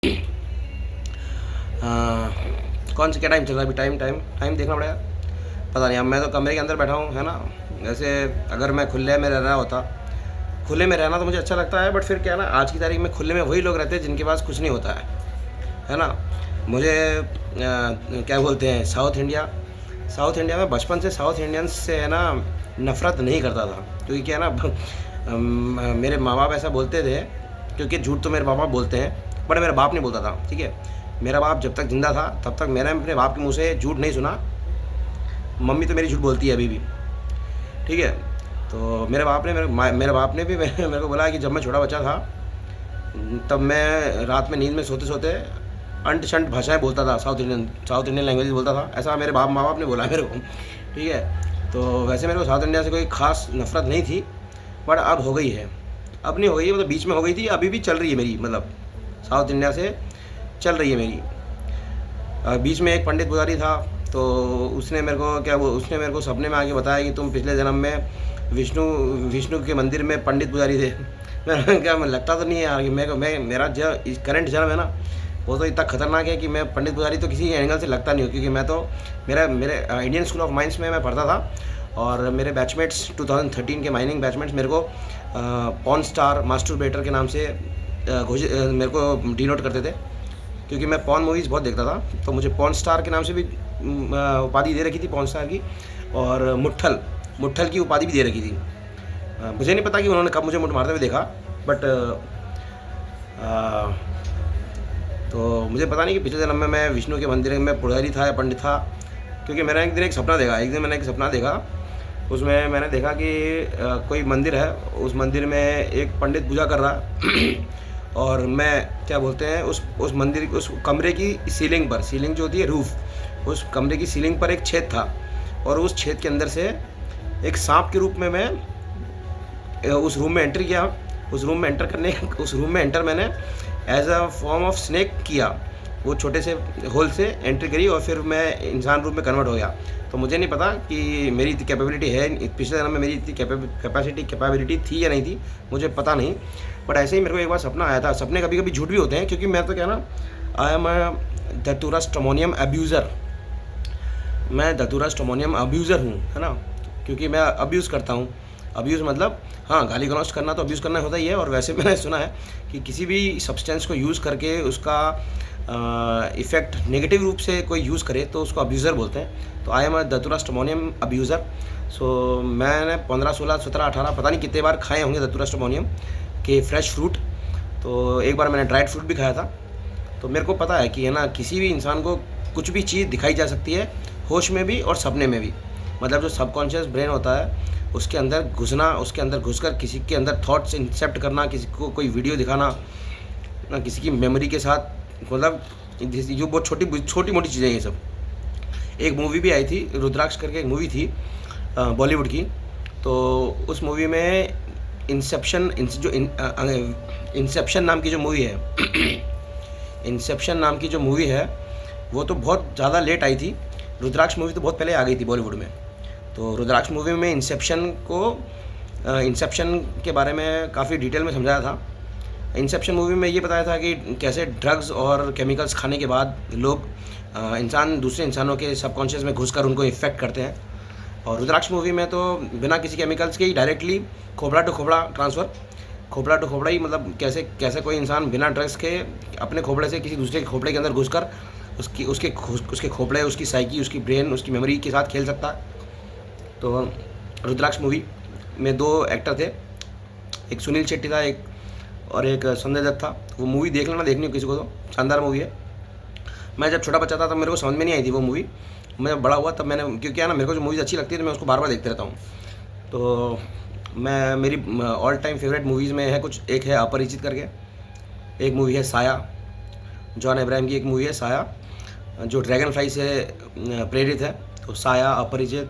कौन सा क्या टाइम चल रहा है अभी? टाइम देखना पड़ेगा। पता नहीं, अब मैं तो कमरे के अंदर बैठा हूँ, है ना। वैसे अगर मैं खुले में रहना होता, खुले में रहना तो मुझे अच्छा लगता है, बट फिर क्या है ना, आज की तारीख में खुले में वही लोग रहते हैं जिनके पास कुछ नहीं होता है ना। मुझे क्या बोलते हैं, साउथ इंडिया में बचपन से साउथ इंडियंस से है ना नफ़रत नहीं करता था, क्योंकि क्या है ना मेरे माँ बाप ऐसा बोलते थे, क्योंकि झूठ तो मेरे माँ बाप बोलते हैं बट मेरा बाप नहीं बोलता था, ठीक है। मेरा बाप जब तक ज़िंदा था तब तक मैंने अपने बाप के मुँह से झूठ नहीं सुना। मम्मी तो मेरी झूठ बोलती है अभी भी, ठीक है। तो मेरे बाप ने भी मेरे को बोला कि जब मैं छोटा बच्चा था तब मैं रात में नींद में सोते सोते अंट शंट भाषाएं बोलता था, साउथ इंडियन लैंग्वेज बोलता था, ऐसा मेरे माँ बाप ने बोला मेरे को, ठीक है। तो वैसे मेरे को साउथ इंडिया से कोई ख़ास नफ़रत नहीं थी, बट अब हो गई है। अब नहीं हो गई, मतलब बीच में हो गई थी, अभी भी चल रही है मेरी, मतलब साउथ इंडिया से चल रही है मेरी। बीच में एक पंडित पुजारी था, तो उसने मेरे को सपने में आके बताया कि तुम पिछले जन्म में विष्णु के मंदिर में पंडित पुजारी थे। मैं लगता तो नहीं है यार कि मेरा जो करंट जन्म है ना, वो तो इतना खतरनाक है कि मैं पंडित पुजारी तो किसी एंगल से लगता नहीं हूँ, क्योंकि मैं तो मेरे इंडियन स्कूल ऑफ माइंस में मैं पढ़ता था, और मेरे बैचमेट्स 2013 के माइनिंग बैचमेट्स मेरे को पॉन स्टार मास्टरबेटर के नाम से मेरे को डिनोट करते थे, क्योंकि मैं पॉन मूवीज़ बहुत देखता था। तो मुझे पॉन स्टार के नाम से भी उपाधि दे रखी थी, पॉन स्टार की, और मुट्ठल की उपाधि भी दे रखी थी। मुझे नहीं पता कि उन्होंने कब मुझे मुठ मारते हुए देखा, बट तो मुझे पता नहीं कि पिछले जन्म में मैं विष्णु के मंदिर में पुजारी था या पंडित था, क्योंकि मैंने एक दिन मैंने एक सपना देखा। उसमें मैंने देखा कि कोई मंदिर है, उस मंदिर में एक पंडित पूजा कर रहा है और मैं क्या बोलते हैं उस मंदिर उस कमरे की सीलिंग पर, सीलिंग जो होती है रूफ़, उस कमरे की सीलिंग पर एक छेद था, और उस छेद के अंदर से एक सांप के रूप में मैं उस रूम में एंटर किया। उस रूम में एंटर मैंने as a form of snake किया। वो छोटे से होल से एंट्री करी और फिर मैं इंसान रूप में कन्वर्ट हो गया। तो मुझे नहीं पता कि मेरी इतनी कैपेबिलिटी है, पिछले जन्म में मेरी इतनी कैपेबिलिटी थी या नहीं थी, मुझे पता नहीं। बट ऐसे ही मेरे को एक बार सपना आया था। सपने कभी कभी झूठ भी होते हैं, क्योंकि मैं तो क्या ना, आई एम धतूरा स्टमोनियम अब्यूज़र। मैं धतूरा स्टमोनियम अब्यूज़र हूँ, है ना, क्योंकि मैं अब्यूज़ करता हूँ। अब्यूज़ मतलब हाँ, गाली गलौज करना तो अब्यूज़ करना होता ही है। और वैसे मैंने सुना है कि किसी भी सब्सटेंस को यूज़ करके उसका इफ़ेक्ट नेगेटिव रूप से कोई यूज़ करे तो उसको अब्यूज़र बोलते हैं। तो आई एम अ धतूरा स्टमोनियम अब्यूज़र। सो मैंने 15, 16, 17, 18 पता नहीं कितने बार खाए होंगे धतूरा स्टमोनियम के फ्रेश फ्रूट। तो एक बार मैंने ड्राइड फ्रूट भी खाया था। तो मेरे को पता है कि है ना, किसी भी इंसान को कुछ भी चीज़ दिखाई जा सकती है, होश में भी और सपने में भी। मतलब जो सबकॉन्शियस ब्रेन होता है उसके अंदर घुसना, उसके अंदर घुसकर किसी के अंदर थॉट्स इंसेप्ट करना, किसी को कोई वीडियो दिखाना ना, किसी की मेमोरी के साथ, मतलब जो बहुत छोटी मोटी चीज़ें ये सब। एक मूवी भी आई थी, रुद्राक्ष करके एक मूवी थी बॉलीवुड की। तो उस मूवी में इंसेप्शन नाम की जो मूवी है इंसेप्शन नाम की जो मूवी है वो तो बहुत ज़्यादा लेट आई थी। रुद्राक्ष मूवी तो बहुत पहले आ गई थी बॉलीवुड में। तो रुद्राक्ष मूवी में इंसेप्शन के बारे में काफ़ी डिटेल में समझाया था। इंसेप्शन मूवी में ये बताया था कि कैसे ड्रग्स और केमिकल्स खाने के बाद लोग दूसरे इंसानों के सबकॉन्शियस में घुसकर उनको इफ़ेक्ट करते हैं। और रुद्राक्ष मूवी में तो बिना किसी केमिकल्स के ही डायरेक्टली खोपड़ा टू खोपड़ा ट्रांसफ़र, खोपड़ा टू खोपड़ा ही, मतलब कैसे कोई इंसान बिना ड्रग्स के अपने खोपड़े से किसी दूसरे के खोपड़े के अंदर घुसकर उसके खोपड़े, उसकी साइकी, उसकी ब्रेन, उसकी मेमोरी के साथ खेल सकता है। तो रुद्राक्ष मूवी में 2 एक्टर थे, एक सुनील शेट्टी था और एक संजय दत्त था। वो मूवी देख लेना, देखनी हो किसी को तो शानदार मूवी है। मैं जब छोटा बच्चा था तब मेरे को समझ में नहीं आई थी वो मूवी। मैं जब बड़ा हुआ तब मैंने, क्योंकि क्या ना, मेरे को जो मूवीज़ अच्छी लगती है तो मैं उसको बार बार देखते रहता हूँ। तो मेरी ऑल टाइम फेवरेट मूवीज़ में है कुछ, एक है अपरिचित करके, एक मूवी है साया, जॉन अब्राहम की एक मूवी है साया, जो ड्रैगन फ्लाई से प्रेरित है। तो साया, अपरिचित,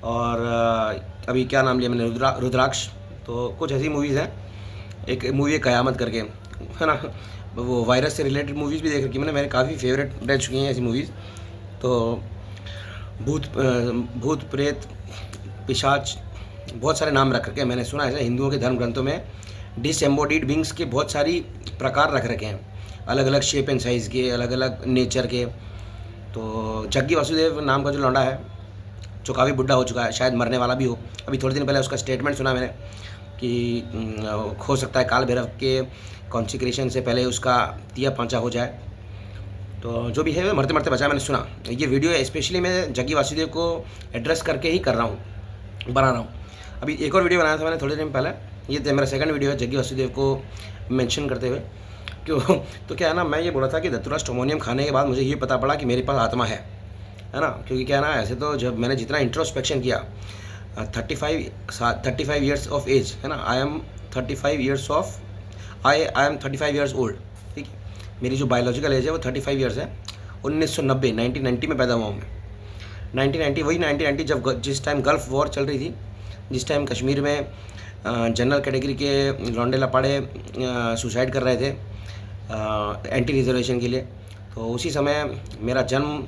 और अभी क्या नाम लिया मैंने, रुद्राक्ष। तो कुछ ऐसी मूवीज़ हैं। एक मूवी है कयामत करके, है ना, वो वायरस से रिलेटेड मूवीज़ भी देख रखी मैंने, मेरे काफ़ी फेवरेट रह चुकी हैं ऐसी मूवीज़। तो भूत प्रेत पिशाच बहुत सारे नाम रख रखे हैं, मैंने सुना है हिंदुओं के धर्म ग्रंथों में डिसएम्बॉडीड बींग्स के बहुत सारी प्रकार रख रखे हैं। अलग अलग शेप एंड साइज़ के, अलग अलग नेचर के। तो जग्गी वासुदेव नाम का जो लौंडा है, जो काफ़ी बुढ़ा हो चुका है, शायद मरने वाला भी हो। अभी थोड़े दिन पहले उसका स्टेटमेंट सुना मैंने कि हो सकता है काल भैरव के कॉन्सिक्रेशन से पहले उसका तिया पांचा हो जाए। तो जो भी है मरते मरते बचा, मैंने सुना। ये वीडियो स्पेशली मैं जग्गी वासुदेव को एड्रेस करके ही कर रहा हूँ, बना रहा हूँ। अभी एक और वीडियो बनाया था मैंने थोड़े दिन पहले, ये मेरा सेकंड वीडियो है जग्गी वासुदेव को मेंशन करते हुए। क्यों? तो क्या है ना, मैं ये बोला था कि धतूरा स्ट्रोमोनियम खाने के बाद मुझे ये पता पड़ा कि मेरे पास आत्मा है ना। क्योंकि क्या है ना, ऐसे तो जब मैंने जितना इंट्रोस्पेक्शन किया, 35 ईयर्स ऑफ एज है ना, आई एम 35 ईयर्स ओल्ड, ठीक है। मेरी जो बायोलॉजिकल एज है वो 35 ईयर्स है। 1990 में पैदा हुआ हूँ मैं। 1990 जब जिस टाइम गल्फ़ वॉर चल रही थी, जिस टाइम कश्मीर में जनरल कैटेगरी के लौंडे लपाड़े सुसाइड कर रहे थे एंटी रिजर्वेशन के लिए, तो उसी समय मेरा जन्म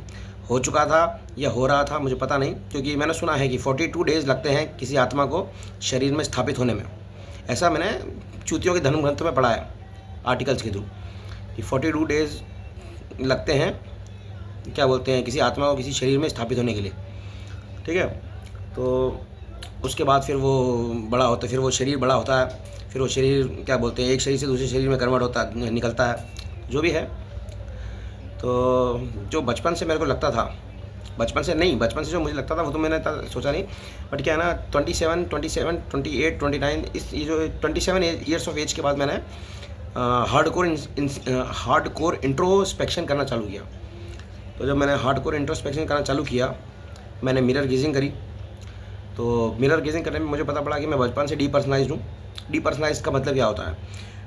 हो चुका था या हो रहा था, मुझे पता नहीं। क्योंकि मैंने सुना है कि 42 डेज़ लगते हैं किसी आत्मा को शरीर में स्थापित होने में। ऐसा मैंने चूतियों के धर्म ग्रंथों में पढ़ा है, आर्टिकल्स के थ्रू, कि 42 डेज़ लगते हैं, क्या बोलते हैं, किसी आत्मा को किसी शरीर में स्थापित होने के लिए, ठीक है। तो उसके बाद फिर वो बड़ा होता है, फिर वो शरीर बड़ा होता है, फिर वो शरीर क्या बोलते हैं, एक शरीर से दूसरे शरीर में कन्वर्ट होता है, निकलता है, जो भी है। तो जो बचपन से मेरे को लगता था, बचपन से जो मुझे लगता था वो तो मैंने सोचा नहीं। बट क्या है ना, 27, 28, 29, इस ये जो 27 ईयर्स ऑफ एज के बाद मैंने हार्डकोर इंट्रोस्पेक्शन करना चालू किया। तो जब मैंने हार्डकोर इंट्रोस्पेक्शन करना चालू किया, मैंने मिरर गेजिंग करी। तो मिरर गेजिंग करने में मुझे पता पड़ा कि मैं बचपन से डीपर्सनलाइज्ड हूँ। डीपर्सनलाइज का मतलब क्या होता है?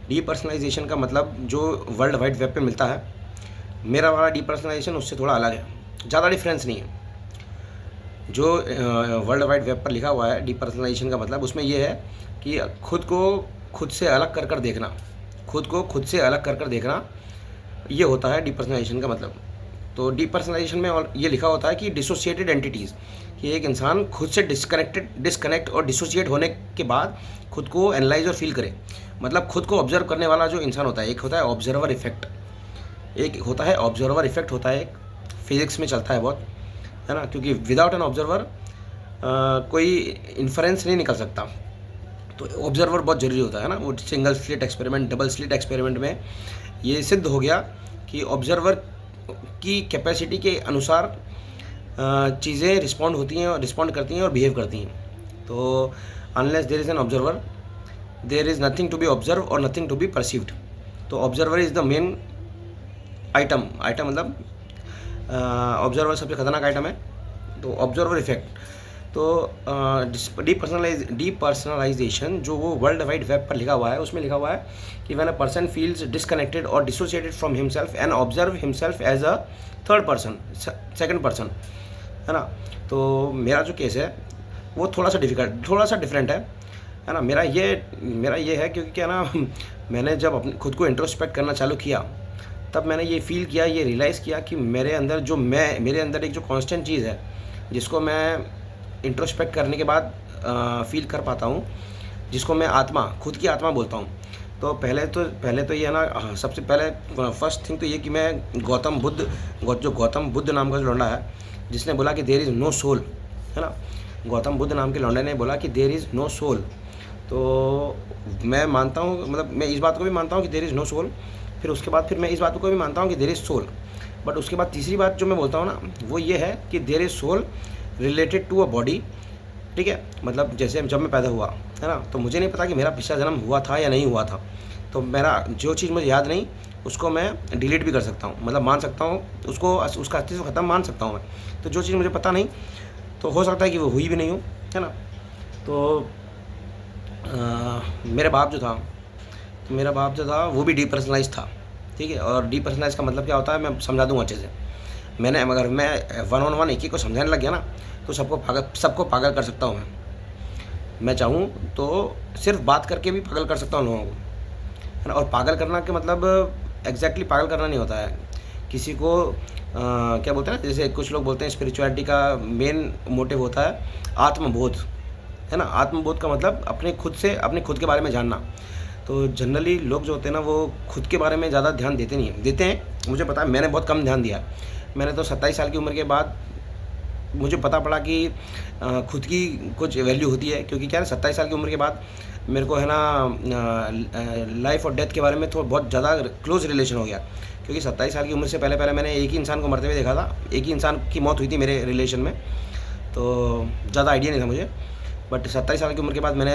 डीपर्सनलाइजेशन का मतलब जो वर्ल्ड वाइड वेब पे मिलता है, मेरा वाला डीपर्सनलाइजेशन उससे थोड़ा अलग है, ज़्यादा डिफरेंस नहीं है। जो वर्ल्ड वाइड वेब पर लिखा हुआ है डीपर्सनलाइजेशन का मतलब, उसमें ये है कि खुद को खुद से अलग कर देखना, खुद को खुद से अलग कर देखना, ये होता है डीपर्सनलाइजेशन का मतलब। तो डीपर्सनलाइजेशन में और ये लिखा होता है कि डिसोसिएटेड एंटिटीज़, कि एक इंसान खुद से डिस्कनेक्ट और डिसोसिएट होने के बाद खुद को एनालाइज और फील करे। मतलब खुद को ऑब्जर्व करने वाला जो इंसान होता है, एक होता है ऑब्जर्वर इफेक्ट, एक होता है ऑब्जर्वर इफेक्ट होता है, एक फिज़िक्स में चलता है बहुत, है ना। क्योंकि विदाउट एन ऑब्जर्वर कोई इन्फरेंस नहीं निकल सकता। तो ऑब्जर्वर बहुत ज़रूरी होता है ना। वो single slit experiment, double slit experiment में ये सिद्ध हो गया कि ऑब्जर्वर की कैपेसिटी के अनुसार चीज़ें रिस्पॉन्ड होती हैं और रिस्पॉन्ड करती हैं और बिहेव करती हैं। तो unless there is an observer, there is nothing to be observe और नथिंग टू बी परसीव्ड। तो observer is the main item मतलब ऑब्जर्वर सबसे खतरनाक आइटम है। तो ऑब्जर्वर इफेक्ट, तो डीपर्सनलाइजेशन जो वो वर्ल्ड वाइड वेब पर लिखा हुआ है, उसमें लिखा हुआ है कि when a person feels disconnected और dissociated from himself and observe himself as a third person, second person, है ना। तो मेरा जो केस है वो थोड़ा सा डिफरेंट है ना। मेरा ये है क्योंकि क्या ना, मैंने जब अपने खुद को इंट्रोस्पेक्ट करना चालू किया, तब मैंने ये फील किया, ये रियलाइज़ किया कि मेरे अंदर एक जो कांस्टेंट चीज़ है, जिसको मैं इंट्रोस्पेक्ट करने के बाद फील कर पाता हूँ, जिसको मैं खुद की आत्मा बोलता हूँ। तो पहले तो ये है ना, सबसे पहले फर्स्ट थिंग तो ये कि मैं गौतम बुद्ध नाम का जो लौंडा है, जिसने बोला कि देयर इज़ नो सोल, है ना। गौतम बुद्ध नाम के लौंडे ने बोला कि देयर इज़ नो सोल। तो मैं मानता हूँ, मतलब मैं इस बात को भी मानता हूँ कि देयर इज़ नो सोल। फिर उसके बाद मैं इस बात को भी मानता हूँ कि देयर इज़ सोल। बट उसके बाद तीसरी बात जो मैं बोलता हूँ ना, वो ये है कि there is soul related to a body, ठीक है। मतलब जैसे जब मैं पैदा हुआ, है ना, तो मुझे नहीं पता कि मेरा पिछला जन्म हुआ था या नहीं हुआ था। तो मेरा जो चीज़ मुझे याद नहीं, उसको मैं डिलीट भी कर सकता हूँ, मतलब मान सकता हूँ उसको, उसका अस्तित्व ख़त्म मान सकता हूँ मैं। तो जो चीज़ मुझे पता नहीं, तो हो सकता है कि वो हुई भी नहीं हो, है ना। तो मेरा बाप जो था वो भी डीपर्सनलाइज था, ठीक है। और डीपर्सनलाइज का मतलब क्या होता है, मैं समझा दूँगा अच्छे से। अगर मैं 1-on-1 एक ही को समझाने लग गया ना, तो सबको पागल कर सकता हूँ मैं चाहूँ तो सिर्फ बात करके भी पागल कर सकता हूँ लोगों को, है ना। और पागल करना के मतलब एग्जैक्टली पागल करना नहीं होता है। किसी को क्या बोलते हैं ना, जैसे कुछ लोग बोलते हैं स्पिरिचुअलिटी का मेन मोटिव होता है आत्मबोध, है ना। आत्मबोध का मतलब अपने खुद के बारे में जानना। तो जनरली लोग जो होते हैं ना वो खुद के बारे में ज़्यादा ध्यान देते नहीं हैं, देते हैं मुझे पता है, मैंने बहुत कम ध्यान दिया। मैंने तो 27 साल की उम्र के बाद मुझे पता पड़ा कि खुद की कुछ वैल्यू होती है, क्योंकि क्या है 27 साल की उम्र के बाद मेरे को है ना लाइफ और डेथ के बारे में तो बहुत ज़्यादा क्लोज रिलेशन हो गया, क्योंकि 27 साल की उम्र से पहले मैंने एक ही इंसान को मरते हुए देखा था, एक ही इंसान की मौत हुई थी मेरे रिलेशन में, तो ज़्यादा आइडिया नहीं था मुझे। बट 27 साल की उम्र के बाद मैंने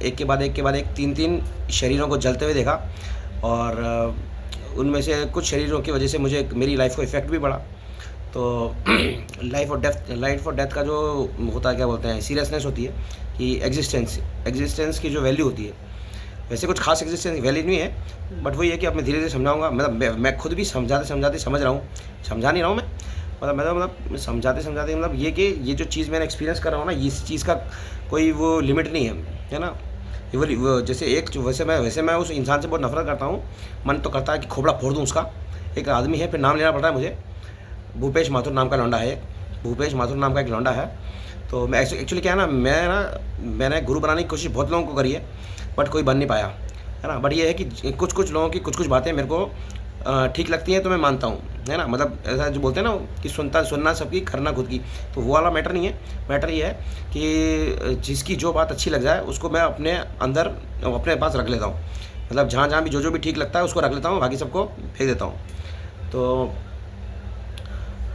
एक के बाद एक 3 शरीरों को जलते हुए देखा, और उनमें से कुछ शरीरों की वजह से मुझे मेरी लाइफ को इफ़ेक्ट भी पड़ा। तो लाइफ और डेथ का जो होता है, क्या बोलते हैं, सीरियसनेस होती है कि एग्जिस्टेंस की जो वैल्यू होती है, वैसे कुछ खास एग्जिस्टेंस वैल्यू नहीं है, बट वही है कि अब मैं धीरे धीरे समझाऊंगा। मतलब मैं खुद भी समझाते समझ रहा हूँ, समझा नहीं रहा हूँ मैं, मतलब समझाते मतलब ये कि ये जो चीज़ मैंने एक्सपीरियंस कर रहा हूँ ना, इस चीज़ का कोई वो लिमिट नहीं है ना। वो जैसे वैसे मैं उस इंसान से बहुत नफरत करता हूँ, मन तो करता है कि खोपड़ा फोड़ दूँ उसका। एक आदमी है, फिर नाम लेना पड़ रहा है मुझे, भूपेश माथुर नाम का लौंडा है, भूपेश माथुर नाम का एक लौंडा है। तो मैं एक्चुअली क्या है ना, मैंने गुरु बनाने की कोशिश बहुत लोगों को करी है, बट कोई बन नहीं पाया, है ना। बट ये है कि कुछ लोगों की कुछ बातें मेरे को ठीक लगती हैं, तो मैं मानता हूँ, है ना। मतलब ऐसा जो बोलते हैं ना कि सुनना सबकी, करना खुद की, तो वो वाला मैटर नहीं है। मैटर ये है कि जिसकी जो बात अच्छी लग जाए उसको मैं अपने अंदर अपने पास रख लेता हूँ। मतलब जहाँ भी जो भी ठीक लगता है उसको रख लेता हूँ, बाकी सबको फेंक देता हूँ। तो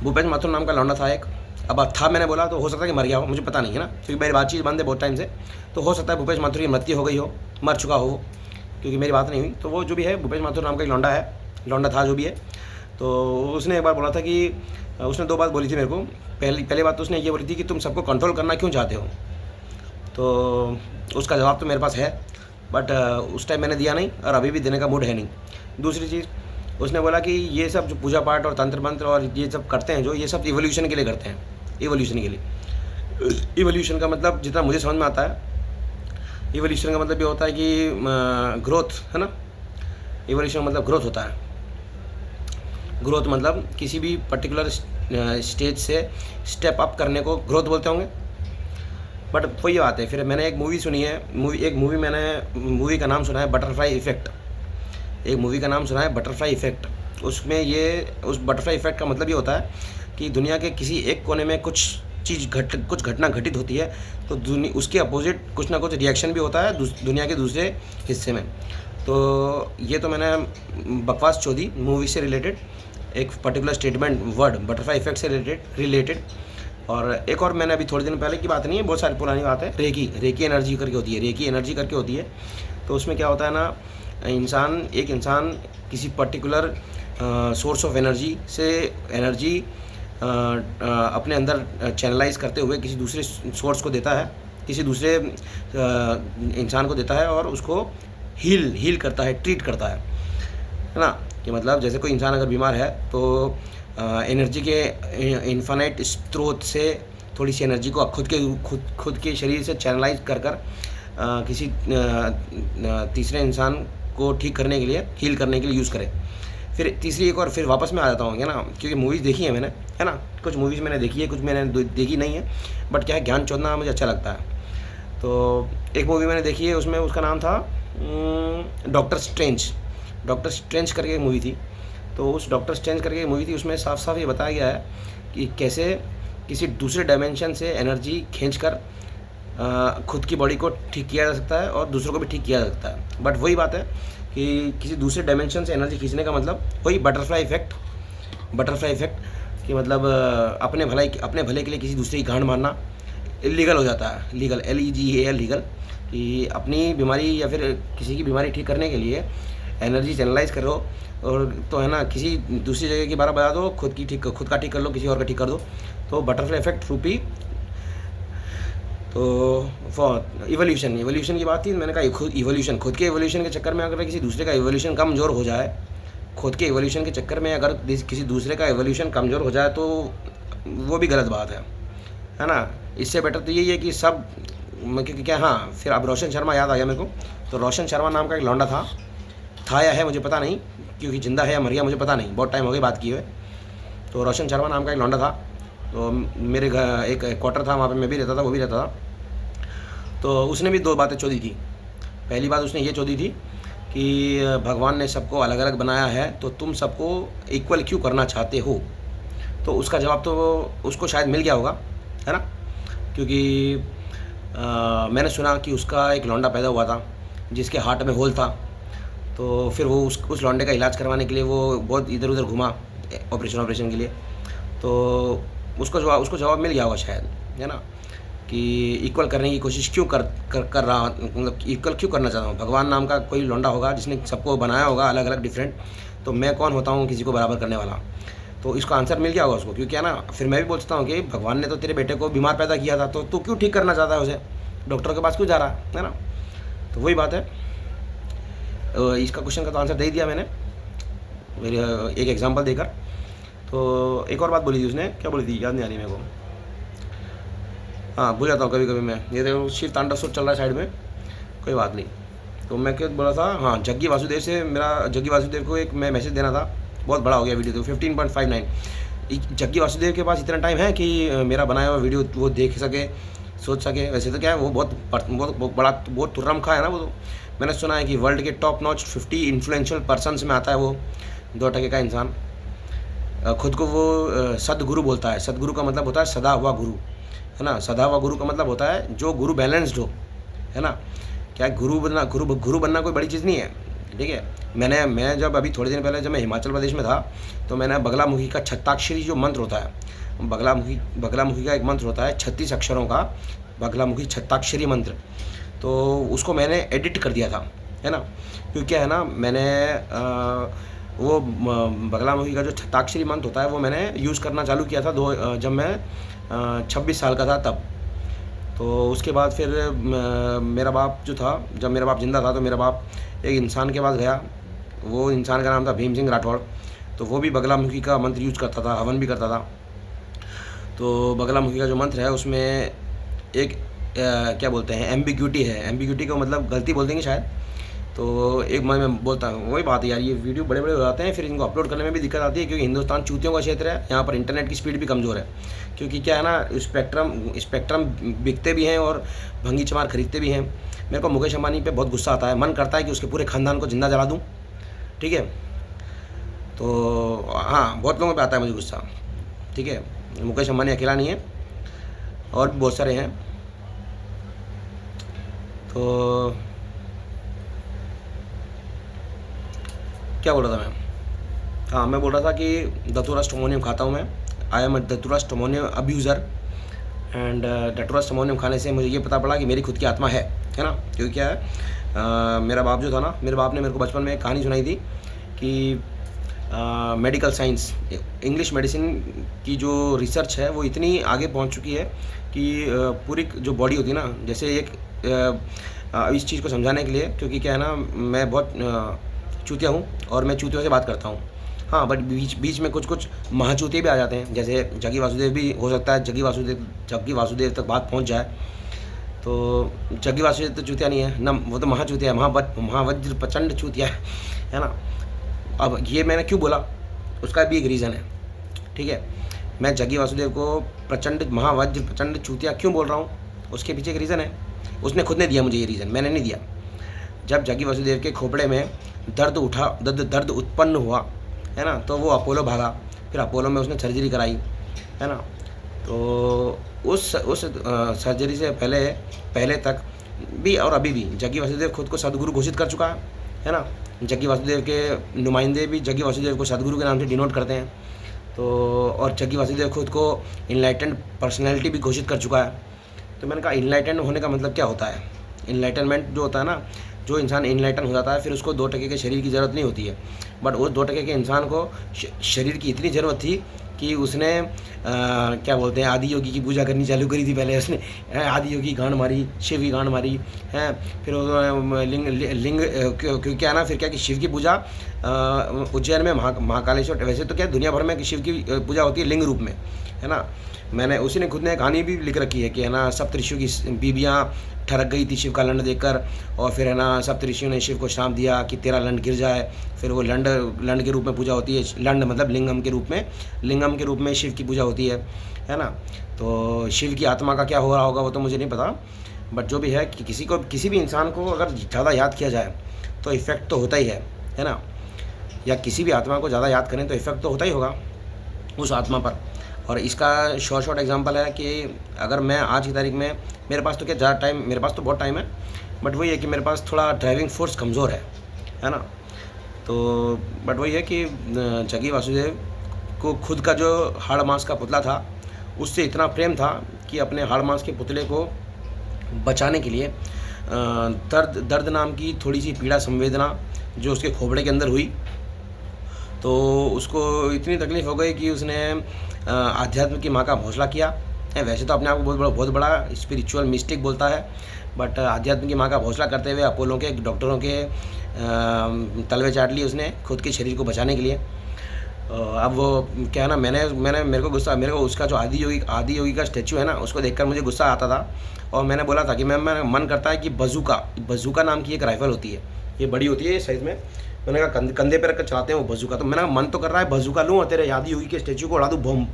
भूपेश माथुर नाम का लौंडा था एक, अब था मैंने बोला तो हो सकता है कि मर गया हो, मुझे पता नहीं है ना, क्योंकि मेरी बातचीत बंद है बहुत टाइम से, तो हो सकता है भूपेश माथुर की मृत्यु हो गई हो, मर चुका हो, क्योंकि मेरी बात नहीं हुई। तो वो जो भी है, भूपेश माथुर नाम का एक लौंडा था जो भी है। तो उसने एक बार बोला था कि उसने 2 बात बोली थी मेरे को। पहली बात तो उसने ये बोली थी कि तुम सबको कंट्रोल करना क्यों चाहते हो। तो उसका जवाब तो मेरे पास है, बट उस टाइम मैंने दिया नहीं, और अभी भी देने का मूड है नहीं। दूसरी चीज़ उसने बोला कि ये सब जो पूजा पाठ और तंत्र मंत्र और ये सब करते हैं, जो ये सब इवोल्यूशन के लिए करते हैं, इवोल्यूशन के लिए। इवोल्यूशन का मतलब जितना मुझे समझ में आता है, इवोल्यूशन का मतलब ये होता है कि ग्रोथ, है ना। इवोल्यूशन मतलब ग्रोथ होता है। ग्रोथ मतलब किसी भी पर्टिकुलर स्टेज से स्टेप अप करने को ग्रोथ बोलते होंगे, बट वही बात है। फिर मैंने एक मूवी सुनी है, मूवी का नाम सुना है बटरफ्लाई इफेक्ट। एक मूवी का नाम सुना है बटरफ्लाई इफेक्ट। उसमें उस बटरफ्लाई इफेक्ट का मतलब ये होता है कि दुनिया के किसी एक कोने में कुछ घटना घटित होती है, तो उसके अपोजिट कुछ ना कुछ रिएक्शन भी होता है दुनिया के दूसरे हिस्से में। तो ये तो मैंने बकवास चोदी मूवी से रिलेटेड, एक particular statement word butterfly effect से रिलेटेड। और एक और मैंने अभी थोड़े दिन पहले की बात नहीं है, बहुत सारी पुरानी बात है, रेकी एनर्जी करके होती है। तो उसमें क्या होता है ना, एक इंसान किसी पर्टिकुलर सोर्स ऑफ एनर्जी से एनर्जी अपने अंदर चैनलाइज करते हुए किसी दूसरे सोर्स को देता है, किसी दूसरे इंसान को देता है, और उसको हील करता है, ट्रीट करता है ना। कि मतलब जैसे कोई इंसान अगर बीमार है तो एनर्जी के इन्फिनिट स्रोत से थोड़ी सी एनर्जी को खुद के शरीर से चैनलाइज कर किसी तीसरे इंसान को ठीक करने के लिए, हील करने के लिए यूज़ करे। फिर तीसरी एक और, फिर वापस में आ जाता हूँ ना, क्योंकि मूवीज़ देखी है मैंने, है ना। कुछ मूवीज़ मैंने देखी है, कुछ मैंने देखी नहीं है, बट क्या है, ज्ञान चोदना मुझे अच्छा लगता है। तो एक मूवी मैंने देखी है, उसमें उसका नाम था डॉक्टर स्ट्रेंज करके एक मूवी थी। तो उस डॉक्टर स्ट्रेंज करके मूवी थी, उसमें साफ साफ ये बताया गया है कि कैसे किसी दूसरे डायमेंशन से एनर्जी खींचकर खुद की बॉडी को ठीक किया जा सकता है और दूसरों को भी ठीक किया जा सकता है। बट वही बात है कि किसी दूसरे डायमेंशन से एनर्जी खींचने का मतलब वही बटरफ्लाई इफेक्ट कि मतलब अपने भले के लिए किसी दूसरे की गांड मारना इलीगल हो जाता है। लीगल, LEGAL, लीगल, कि अपनी बीमारी या फिर किसी की बीमारी ठीक करने के लिए एनर्जी चैनलाइज करो, और तो है ना, किसी दूसरी जगह की 12 बजा दो, खुद का ठीक कर लो, किसी और का ठीक कर दो। तो बटरफ्लाई इफेक्ट रूपी, तो इवोल्यूशन की बात थी, मैंने कहा खुद के इवोल्यूशन के चक्कर में अगर किसी दूसरे का इवोल्यूशन कमज़ोर हो जाए, खुद के इवोल्यूशन के चक्कर में अगर किसी दूसरे का इवोल्यूशन कमज़ोर हो जाए, तो वो भी गलत बात है ना। इससे बेटर तो यही है कि सब, क्योंकि क्या, हाँ, फिर अब रोशन शर्मा याद आ गया मेरे को। तो रोशन शर्मा नाम का एक लौंडा था या है मुझे पता नहीं, क्योंकि जिंदा है या मर गया मुझे पता नहीं, बहुत टाइम हो गया बात किए हुए। तो रोशन शर्मा नाम का एक लौंडा था। तो मेरे घर एक क्वार्टर था, वहाँ पे मैं भी रहता था, वो भी रहता था। तो उसने भी 2 बातें चोदी थी। पहली बात उसने ये चोदी थी कि भगवान ने सबको अलग अलग बनाया है, तो तुम सबको इक्वल क्यों करना चाहते हो। तो उसका जवाब तो उसको शायद मिल गया होगा, है ना, क्योंकि मैंने सुना कि उसका एक लौंडा पैदा हुआ था जिसके हार्ट में होल था। तो फिर वो उस लौंडे का इलाज करवाने के लिए वो बहुत इधर उधर घुमा ऑपरेशन के लिए। तो उसको जवाब मिल गया होगा शायद, है ना, कि इक्वल करने की कोशिश क्यों कर रहा, मतलब इक्वल क्यों करना चाहता हूँ। भगवान नाम का कोई लौंडा होगा जिसने सबको बनाया होगा अलग अलग डिफरेंट, तो मैं कौन होता हूँ किसी को बराबर करने वाला। तो इसका आंसर मिल गया होगा उसको, क्योंकि है ना, फिर मैं भी बोलता हूँ कि भगवान ने तो तेरे बेटे को बीमार पैदा किया था, तो तू क्यों ठीक करना चाहता है उसे, डॉक्टर के पास क्यों जा रहा है ना। तो वही बात है। इसका क्वेश्चन का तो आंसर दे दिया मैंने मेरे एक एग्जांपल देकर। तो एक और बात बोली थी उसने, क्या बोली थी याद नहीं आ रही मेरे को। हाँ, भूल जाता हूँ कभी कभी मैं। ये देखो शिव तांडव शो चल रहा है साइड में, कोई बात नहीं। तो मैं क्या बोला था, हाँ, जग्गी वासुदेव से मेरा, जग्गी वासुदेव को एक मैं मैसेज देना था। बहुत बड़ा हो गया वीडियो, तो 15.59। जग्गी वासुदेव के पास इतना टाइम है कि मेरा बनाया हुआ वीडियो वो देख सके, सोच सके। वैसे तो क्या है, वो बहुत बड़ा, बहुत तुर्रमखा है ना वो। तो मैंने सुना है कि वर्ल्ड के टॉप नॉच 50 इन्फ्लुएंशियल पर्सनस में आता है वो, 2% का इंसान। खुद को वो सदगुरु बोलता है। सदगुरु का मतलब होता है सदा हुआ गुरु, है ना। सदा हुआ गुरु का मतलब होता है जो गुरु बैलेंस्ड हो, है ना। क्या गुरु बनना कोई बड़ी चीज़ नहीं है, ठीक है। मैं जब अभी थोड़े दिन पहले जब मैं हिमाचल प्रदेश में था, तो मैंने बगलामुखी का छत्ताक्षरी जो मंत्र होता है, बगलामुखी का एक मंत्र होता है 36 अक्षरों का, बगलामुखी छत्ताक्षरी मंत्र। तो उसको मैंने एडिट कर दिया था, है ना। क्योंकि क्या है ना, मैंने वो बगलामुखी का जो छत्ताक्षरी मंत्र होता है वो मैंने यूज़ करना चालू किया था जब मैं 26 साल का था तब। तो उसके बाद फिर मेरा बाप जो था, जब मेरा बाप जिंदा था, तो मेरा बाप एक इंसान के पास गया। वो इंसान का नाम था भीम सिंह राठौड़। तो वो भी बगलामुखी का मंत्र यूज़ करता था, हवन भी करता था। तो बगलामुखी का जो मंत्र है उसमें एक क्या बोलते हैं, एम्बिग्यूटी है। एम्बिग्यूटी का मतलब गलती बोल देंगे शायद। तो एक मैं बोलता हूँ, वही बात है यार, ये वीडियो बड़े बड़े हो जाते हैं, फिर इनको अपलोड करने में भी दिक्कत आती है, क्योंकि हिंदुस्तान चूतियों का क्षेत्र है। यहाँ पर इंटरनेट की स्पीड भी कमज़ोर है, क्योंकि क्या है ना, स्पेक्ट्रम बिकते भी हैं और भंगी चमार खरीदते भी हैं। मेरे को मुकेश अंबानी पे बहुत गुस्सा आता है, मन करता है कि उसके पूरे ख़ानदान को जिंदा जला दूँ, ठीक है। तो हाँ, बहुत लोगों पर आता है मुझे गुस्सा, ठीक है। मुकेश अंबानी अकेला नहीं है, और भी बहुत सारे हैं। तो क्या बोल रहा था मैं, हाँ, मैं बोल रहा था कि धतूरा स्टोमोनियम खाता हूँ मैं। आई एम धतूरा स्टोमोनियम अब्यूज़र। एंड धतूरा स्टोमोनियम खाने से मुझे ये पता पड़ा कि मेरी खुद की आत्मा है ना। क्योंकि क्या है, मेरा बाप जो था ना, मेरे बाप ने मेरे को बचपन में एक कहानी सुनाई थी कि मेडिकल साइंस, इंग्लिश मेडिसिन की जो रिसर्च है वो इतनी आगे पहुंच चुकी है कि पूरी जो बॉडी होती है ना, जैसे एक इस चीज़ को समझाने के लिए, क्योंकि क्या है ना, मैं बहुत चूतिया हूँ और मैं चूतियों से बात करता हूँ। हाँ, बट बीच में कुछ महाचूतिए भी आ जाते हैं, जैसे जग्गी वासुदेव भी हो सकता है जग्गी वासुदेव तक बात पहुँच जाए। तो जग्गी वासुदेव तो चूतिया नहीं है ना, वो तो महाचूतिया है, महावज्र प्रचंड चूतिया है ना। अब ये मैंने क्यों बोला, उसका भी एक रीज़न है, ठीक है। मैं जग्गी वासुदेव को प्रचंड महावज्र प्रचंड चूतिया क्यों बोल रहा हूँ, उसके पीछे एक रीज़न है। उसने खुद ने दिया मुझे ये रीज़न, मैंने नहीं दिया। जब जग्गी वासुदेव के खोपड़े में दर्द उत्पन्न हुआ, है ना, तो वो अपोलो भागा। फिर अपोलो में उसने सर्जरी कराई, है ना। तो उस सर्जरी से पहले तक भी और अभी भी जग्गी वासुदेव खुद को सदगुरु घोषित कर चुका है ना। जग्गी वासुदेव के नुमाइंदे भी जग्गी वासुदेव को सदगुरु के नाम से डिनोट करते हैं। तो और जग्गी वासुदेव खुद को इनलाइटेंड पर्सनैलिटी भी घोषित कर चुका है। तो मैंने कहा, इनलाइटेंड होने का मतलब क्या होता है। इनलाइटनमेंट जो होता है ना, जो इंसान इनलाइटन हो जाता है, फिर उसको 2% के शरीर की ज़रूरत नहीं होती है। बट उस 2% के इंसान को शरीर की इतनी ज़रूरत थी कि उसने क्या बोलते हैं, आदि योगी की पूजा करनी चालू करी थी। पहले उसने आदि योगी गांड मारी, शिव की गांड मारी है। फिर लिंग क्योंकि क्या ना, फिर क्या कि शिव की पूजा उज्जैन में महाकालेश्वर, वैसे तो क्या दुनिया भर में शिव की पूजा होती है लिंग रूप में, है ना। मैंने उसी ने खुद ने कहानी भी लिख रखी है कि है ना, सप्तऋषियों की बीबियाँ ठरक गई थी शिव का लंड देखकर, और फिर है ना, सप्तऋषियों ने शिव को श्राप दिया कि तेरा लंड गिर जाए। फिर वो लंड के रूप में पूजा होती है, लंड मतलब लिंगम के रूप में शिव की पूजा होती है ना। तो शिव की आत्मा का क्या हो रहा होगा वो तो मुझे नहीं पता, बट जो भी है कि किसी भी इंसान को अगर ज़्यादा याद किया जाए तो इफ़ेक्ट तो होता ही है ना। या किसी भी आत्मा को ज़्यादा याद करें तो इफ़ेक्ट तो होता ही होगा उस आत्मा पर। और इसका शॉर्ट एग्जांपल है कि अगर मैं आज की तारीख में, मेरे पास तो क्या ज़्यादा टाइम, मेरे पास तो बहुत टाइम है, बट वही है कि मेरे पास थोड़ा ड्राइविंग फोर्स कमज़ोर है ना। तो बट वही है कि जग्गी वासुदेव को खुद का जो हाड़ मांस का पुतला था उससे इतना प्रेम था कि अपने हाड़ मांस के पुतले को बचाने के लिए दर्द नाम की थोड़ी सी पीड़ा संवेदना जो उसके खोपड़े के अंदर हुई, तो उसको इतनी तकलीफ़ हो गई कि उसने आध्यात्म की माँ का भौसला किया। वैसे तो अपने आप को बहुत बड़ा स्पिरिचुअल मिस्टिक बोलता है, बट आध्यात्म की माँ का भौसला करते हुए अपोलो के डॉक्टरों के तलवे चाट लिए उसने खुद के शरीर को बचाने के लिए। अब वो क्या है ना, मेरे को उसका जो आदि योगी का स्टैचू है ना, उसको देखकर मुझे गुस्सा आता था। और मैंने बोला था कि मैं मन करता है कि बजूका नाम की एक राइफल होती है, ये बड़ी होती है साइज़ में। मैंने कहा कंधे पे रखकर चलाते हैं वो बजूका, तो मैंने मन तो कर रहा है बजूका लूँ और तेरे आदि योगी के स्टैचू को उड़ा दूँ बम।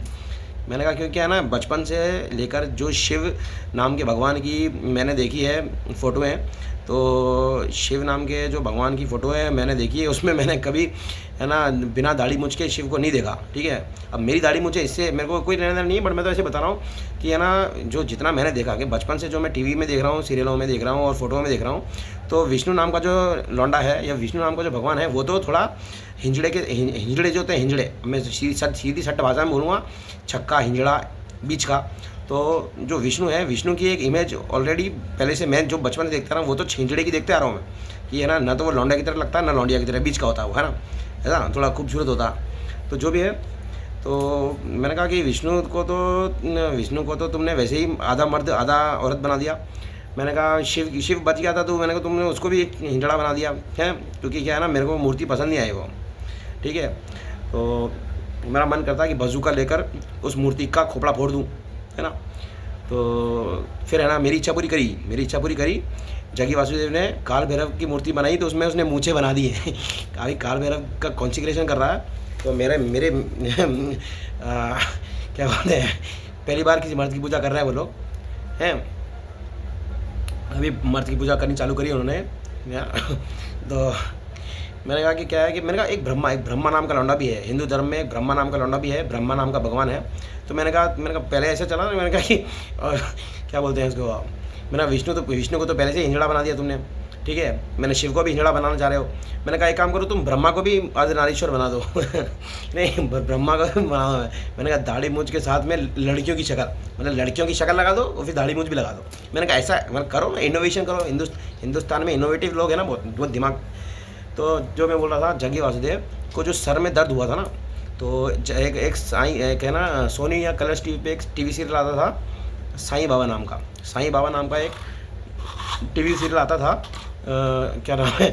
मैंने कहा क्योंकि है ना, बचपन से लेकर जो शिव नाम के भगवान की मैंने देखी है फ़ोटोएँ, तो शिव नाम के जो भगवान की फ़ोटो है मैंने देखी है, उसमें मैंने कभी है ना बिना दाढ़ी मूंछ के शिव को नहीं देखा। ठीक है, अब मेरी दाढ़ी मूंछ है, इससे मेरे को कोई लेना देना नहीं है, बट मैं तो ऐसे बता रहा हूँ कि है ना, जो जितना मैंने देखा कि बचपन से जो मैं टीवी में देख रहा हूँ, सीरियलों में देख रहा हूँ और फोटो में देख रहा हूँ, तो विष्णु नाम का जो लौंडा है या विष्णु नाम का जो भगवान है वो तो थोड़ा हिंजड़े जो होते हैं, हिंजड़े, मैं सीधी सट्ट भाषा में बोलूँगा, छक्का हिंजड़ा बीच का। तो जो विष्णु है, विष्णु की एक इमेज ऑलरेडी पहले से मैं जो बचपन से देखता रहा हूँ वो तो छिंजड़े की देखते आ रहा हूँ मैं, कि है ना तो वो लौंडा की तरह लगता है ना लौंडिया की तरह, बीच का होता है वो, है ना थोड़ा खूबसूरत होता। तो जो भी है, तो मैंने कहा कि विष्णु को तो तुमने वैसे ही आधा मर्द आधा औरत बना दिया। मैंने कहा शिव बच गया था, तो मैंने कहा तुमने उसको भी हिंजड़ा बना दिया है, क्योंकि क्या है ना, मेरे को मूर्ति पसंद नहीं आई वो। ठीक है, तो मेरा मन करता है कि बजूका लेकर उस मूर्ति का खोपड़ा फोड़ दूँ, है ना। तो फिर है ना मेरी इच्छा पूरी करी। जग्गी वासुदेव ने काल भैरव की मूर्ति बनाई, तो उसमें उसने मूछें बना दी है। अभी काल भैरव का कॉन्सिक्रेशन कर रहा है, तो मेरे क्या बोलते हैं, पहली बार किसी मर्द की पूजा कर रहा है वो लोग हैं, अभी मर्द की पूजा करनी चालू करी उन्होंने। तो मैंने कहा कि क्या है कि मैंने कहा एक ब्रह्मा नाम का लौंडा भी है, हिंदू धर्म में एक ब्रह्मा नाम का लौंडा भी है, ब्रह्मा नाम का भगवान है। तो मैंने कहा पहले ऐसे चला, मैंने कहा कि क्या बोलते हैं इसको, मैंने विष्णु को तो पहले से हिंजड़ा बना दिया तुमने, ठीक है, मैंने शिव को भी हिंजड़ा बनाना चाह रहे हो। मैंने कहा एक काम करो, तुम ब्रह्मा को भी अर्धनारीश्वर बना दो। नहीं, ब्रह्मा को भी बना दो। मैंने कहा दाढ़ी मूंछ के साथ में लड़कियों की शक्ल, मतलब लड़कियों की शक्ल लगा दो और फिर दाढ़ी मूंछ भी लगा दो। मैंने कहा ऐसा मतलब करो ना, इनोवेशन करो, हिंदुस्तान में इनोवेटिव लोग हैं ना बहुत दिमाग। तो जो मैं बोल रहा था, जग्गी वासुदेव को जो सर में दर्द हुआ था ना, तो एक है ना सोनी या कलर्स टीवी पे एक टीवी सीरियल आता था साईं बाबा नाम का एक टीवी सीरियल आता था, क्या नाम है,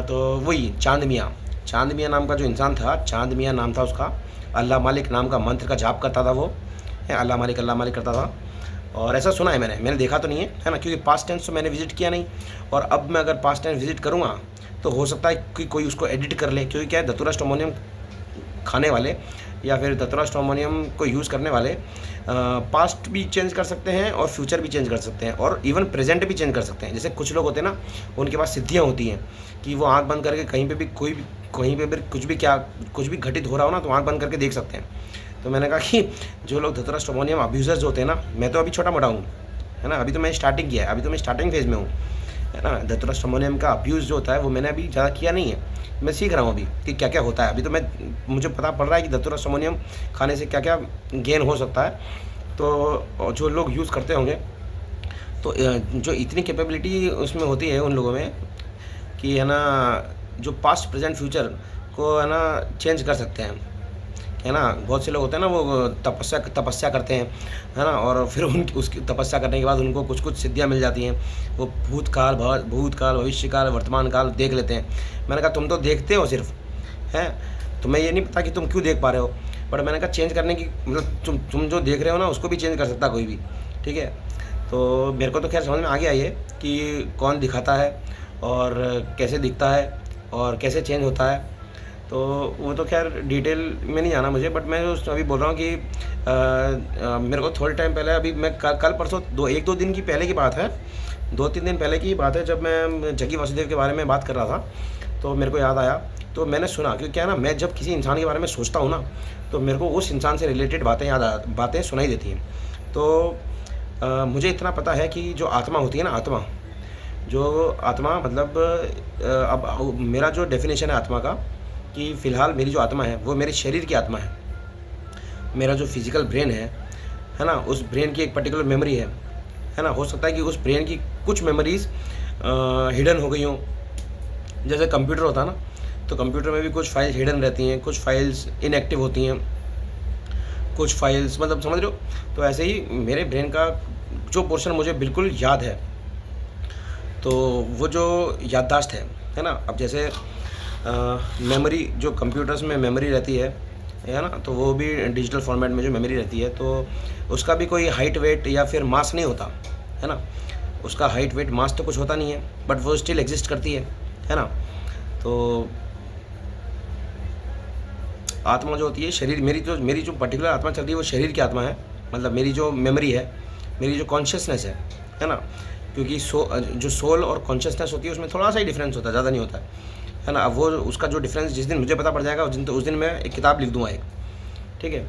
तो वही चांद मियाँ नाम का जो इंसान था, चांद मियाँ नाम था उसका, अल्लाह मालिक नाम का मंत्र का जाप करता था वो, अल्लाह मालिक करता था। और ऐसा सुना है मैंने देखा तो नहीं है ना, क्योंकि पास्ट टेंस तो मैंने विजिट किया नहीं, और अब मैं अगर पास्ट टेंस विजिट करूँगा तो हो सकता है कि कोई उसको एडिट कर ले, क्योंकि क्या है, धतूरा स्ट्रोमोनियम खाने वाले या फिर धतूरा स्ट्रोमोनियम को यूज़ करने वाले पास्ट भी चेंज कर सकते हैं और फ्यूचर भी चेंज कर सकते हैं और इवन प्रेजेंट भी चेंज कर सकते हैं। जैसे कुछ लोग होते हैं ना, उनके पास सिद्धियाँ होती हैं कि वो आँख बंद करके कहीं पे भी कुछ भी घटित हो रहा हो ना, तो आँख बंद करके देख सकते हैं। तो मैंने कहा कि जो लोग धतूरा स्ट्रोमोनियम अब्यूजर्स होते हैं ना, मैं तो अभी छोटा मोटा हूँ, है ना, अभी तो मैं स्टार्टिंग किया है, अभी तो मैं स्टार्टिंग फेज़ में हूँ, है ना। धतूरा स्ट्रोमोनियम का अब्यूज़ जो होता है वो मैंने अभी ज़्यादा किया नहीं है, मैं सीख रहा हूँ अभी कि क्या क्या होता है। अभी तो मुझे पता पड़ रहा है कि धतूरा स्ट्रोमोनियम खाने से क्या क्या गेन हो सकता है। तो जो लोग यूज़ करते होंगे, तो जो इतनी कैपेबिलिटी उसमें होती है उन लोगों में कि है ना, जो पास्ट प्रेजेंट फ्यूचर को है ना चेंज कर सकते हैं, है ना। बहुत से लोग होते हैं ना, वो तपस्या करते हैं, है ना, और फिर उसकी तपस्या करने के बाद उनको कुछ सिद्धियां मिल जाती हैं। वो भूतकाल भविष्यकाल वर्तमान काल देख लेते हैं। मैंने कहा तुम तो देखते हो सिर्फ, हैं, तुम्हें ये नहीं पता कि तुम क्यों देख पा रहे हो। बट मैंने कहा चेंज करने की मतलब तुम जो देख रहे हो ना, उसको भी चेंज कर सकता कोई भी, ठीक है। तो मेरे को तो खैर समझ में आ गया ये कि कौन दिखाता है और कैसे दिखता है और कैसे चेंज होता है। तो वो तो खैर डिटेल में नहीं जाना मुझे, बट मैं अभी बोल रहा हूँ कि मेरे को थोड़े टाइम पहले, अभी मैं कल परसों 1-2 दिन की पहले की बात है, 2-3 दिन पहले की बात है, जब मैं जग्गी वासुदेव के बारे में बात कर रहा था तो मेरे को याद आया, तो मैंने सुना, क्योंकि क्या है ना, मैं जब किसी इंसान के बारे में सोचता हूँ ना, तो मेरे को उस इंसान से रिलेटेड बातें सुनाई देती हैं। तो मुझे इतना पता है कि जो आत्मा होती है ना, जो आत्मा मतलब अब मेरा जो डेफिनेशन है आत्मा का, कि फ़िलहाल मेरी जो आत्मा है वो मेरे शरीर की आत्मा है। मेरा जो फिज़िकल ब्रेन है ना, उस ब्रेन की एक पर्टिकुलर मेमोरी है ना। हो सकता है कि उस ब्रेन की कुछ मेमोरीज़ हिडन हो गई हों। जैसे कंप्यूटर होता है ना, तो कंप्यूटर में भी कुछ फाइल्स हिडन रहती हैं, कुछ फाइल्स इनएक्टिव होती हैं, कुछ फाइल्स, मतलब समझ रहे हो। तो ऐसे ही मेरे ब्रेन का जो पोर्शन मुझे बिल्कुल याद है, तो वो जो याददाश्त है ना। अब जैसे मेमोरी, जो कंप्यूटर्स में मेमोरी रहती है ना, तो वो भी डिजिटल फॉर्मेट में जो मेमोरी रहती है, तो उसका भी कोई हाइट, वेट या फिर मास नहीं होता है ना। उसका हाइट, वेट, मास तो कुछ होता नहीं है, बट वो स्टिल एग्जिस्ट करती है ना। तो आत्मा जो होती है, शरीर, मेरी जो पर्टिकुलर आत्मा चल रही है वो शरीर की आत्मा है। मतलब मेरी जो मेमोरी है, मेरी जो कॉन्शियसनेस है ना, क्योंकि जो सोल और कॉन्शियसनेस होती है उसमें थोड़ा सा ही डिफरेंस होता है, ज़्यादा नहीं होता है ना। अब वो उसका जो डिफरेंस जिस दिन मुझे पता पड़ जाएगा, उस दिन मैं एक किताब लिख दूँगा एक, ठीक है।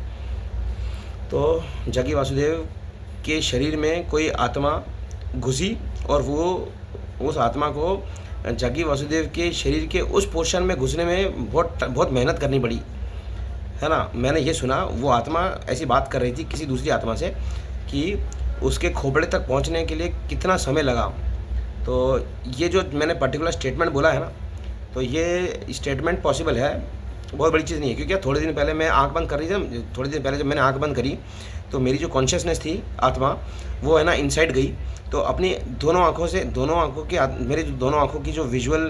तो जग्गी वासुदेव के शरीर में कोई आत्मा घुसी, और वो उस आत्मा को जग्गी वासुदेव के शरीर के उस पोर्शन में घुसने में बहुत मेहनत करनी पड़ी, है ना। मैंने ये सुना, वो आत्मा ऐसी बात कर रही थी किसी दूसरी आत्मा से कि उसके खोपड़े तक पहुंचने के लिए कितना समय लगा। तो ये जो मैंने पर्टिकुलर स्टेटमेंट बोला है ना, तो ये स्टेटमेंट पॉसिबल है, बहुत बड़ी चीज़ नहीं है। क्योंकि थोड़े दिन पहले मैं आँख बंद कर रही थी, थोड़े दिन पहले जब मैंने आँख बंद करी, तो मेरी जो कॉन्शियसनेस थी, आत्मा, वो है ना इनसाइड गई। तो अपनी दोनों आँखों की मेरी दोनों आँखों की जो विजुअल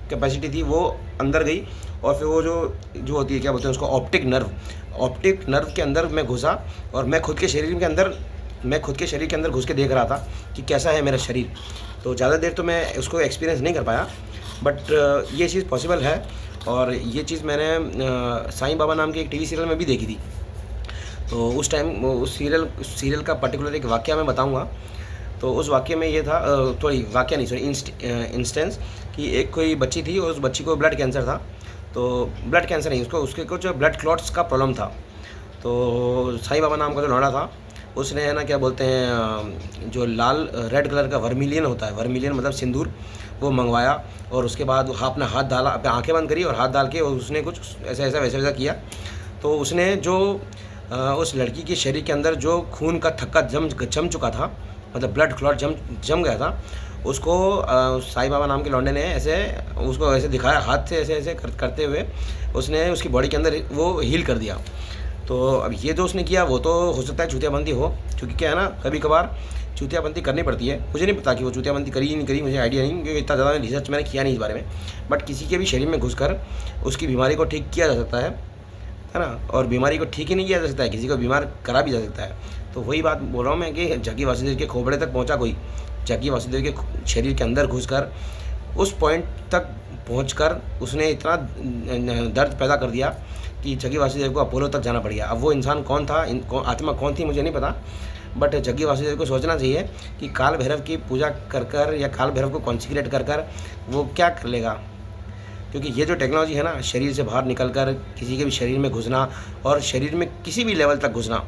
कैपेसिटी थी वो अंदर गई, और फिर वो जो होती है, क्या बोलते हैं उसको, ऑप्टिक नर्व के अंदर मैं घुसा, और मैं खुद के शरीर के अंदर घुस के देख रहा था कि कैसा है मेरा शरीर। तो ज़्यादा देर तो मैं उसको एक्सपीरियंस नहीं कर पाया, बट ये चीज़ पॉसिबल है। और ये चीज़ मैंने साईं बाबा नाम के एक टीवी सीरियल में भी देखी थी। तो उस टाइम उस सीरियल का पर्टिकुलर एक वाक़या मैं बताऊंगा। तो उस वाक़ये में ये था, इंस्टेंस, कि एक कोई बच्ची थी, और उस बच्ची को ब्लड कैंसर था। तो ब्लड कैंसर नहीं, उसके कुछ ब्लड क्लॉट्स का प्रॉब्लम था। तो साईं बाबा नाम का जो लौंडा था, उसने है ना, क्या बोलते हैं, जो लाल रेड कलर का वर्मिलियन होता है, वर्मिलियन मतलब सिंदूर, वो मंगवाया। और उसके बाद अपना हाथ डाला, अपने आंखें बंद करी और हाथ डाल के उसने कुछ ऐसा वैसा किया। तो उसने जो उस लड़की के शरीर के अंदर जो खून का थक्का जम चुका था, मतलब ब्लड क्लॉट जम गया था, उसको साईं बाबा नाम के लौंडे ने उसको ऐसे दिखाया, हाथ से ऐसे करते हुए उसने उसकी बॉडी के अंदर वो हील कर दिया। तो अब ये जो उसने किया, वो तो हो सकता है चूतियाबंदी हो, क्योंकि क्या है ना, कभी कभार चूतियाबंदी करनी पड़ती है। मुझे नहीं पता कि वो चूतियाबंदी करी या नहीं करी, मुझे आइडिया नहीं, क्योंकि इतना ज़्यादा रिसर्च मैंने किया नहीं इस बारे में। बट किसी के भी शरीर में घुसकर उसकी बीमारी को ठीक किया जा सकता है ना। और बीमारी को ठीक ही नहीं किया जा सकता है, किसी को बीमार करा भी जा सकता है। तो वही बात बोल रहा हूँ मैं कि जग्गी वासुदेव के खोपड़े तक पहुँचा कोई, जग्गी वासुदेव के शरीर के अंदर घुसकर उस पॉइंट तक पहुंचकर उसने इतना दर्द पैदा कर दिया कि जग्गी वासुदेव को अपोलो तक जाना पड़ गया। अब वो इंसान कौन था, आत्मा कौन थी, मुझे नहीं पता। बट जग्गी वासुदेव को सोचना चाहिए कि काल भैरव की पूजा कर या काल भैरव को कॉन्सिक्रेट कर वो क्या कर लेगा। क्योंकि ये जो टेक्नोलॉजी है ना, शरीर से बाहर निकल कर किसी के भी शरीर में घुसना, और शरीर में किसी भी लेवल तक घुसना,